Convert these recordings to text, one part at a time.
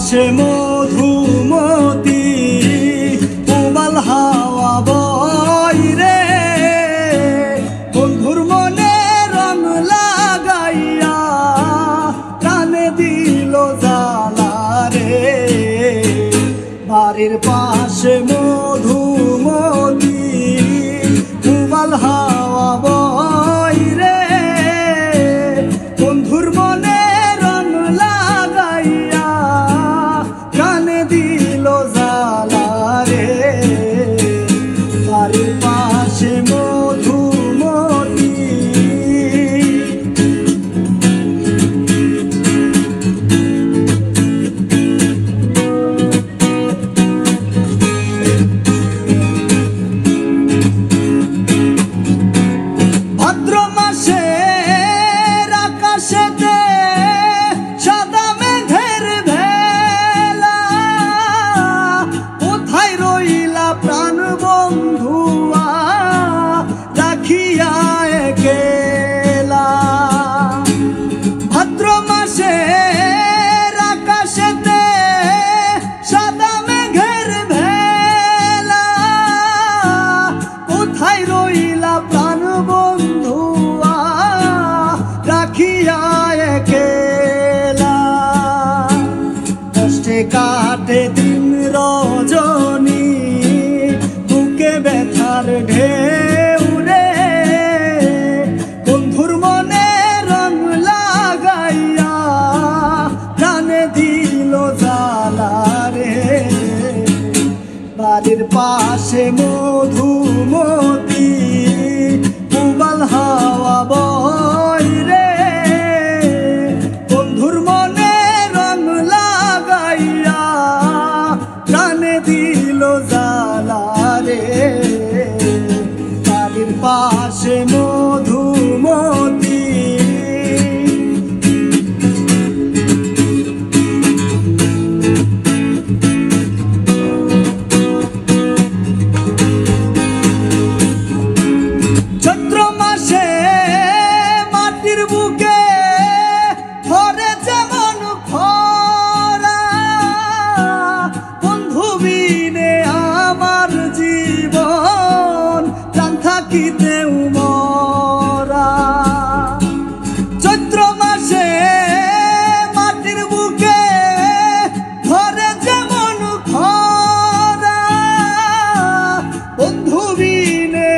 পাশে মধুমতি উবাল হাওয়া বয় রে, বন্ধুর মনে রং লাগাইয়া কানে দিল জ্বালা রে। বাড়ির পাশে মধুমতি উবাল হাওয়া বয় রে, বন্ধুর মনে রং লাগাইয়া কানে দিল জ্বালা রে। বাড়ির পাশে মধুমতি ভাদ্র মাসের আকাশেতে সাদা মেঘের ভেলা, কোথায় রইলা প্রাণ বন্ধুয়া রাখিয়া একলা। ভাদ্র মাসের আকাশেতে সাদা মেঘের ভেলা, কোথায় রইলা প্রাণ বন্ধুয়া রাখিয়া একলা। কষ্টে কাটে দিন রজনী বুকে ব্যথার ঢেউ রে, বন্ধুর মনে রং লাগাইয়া প্রাণে দিল জ্বালা রে। বাড়ির পাশে মধুমতি উবাল হাওয়া বয় রে, বন্ধুর মনে রং লাগাইয়া প্রাণে দিল জ্বালা রে। বাড়ির পাশে মধুমতি চৈত্র মাসে মাটির বুকে ধরে যেমন খরা, বন্ধু বিনে আমার জীবন প্রাণ থাকিতেও মরা। চৈত্র মাসে মাটির বুকে ধরে যেমন খরা, বন্ধু বিনে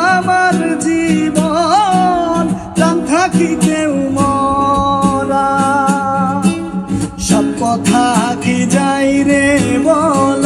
আমার জীবন প্রাণ থাকিতেও মরা। সব কথা কি যাই রে বল,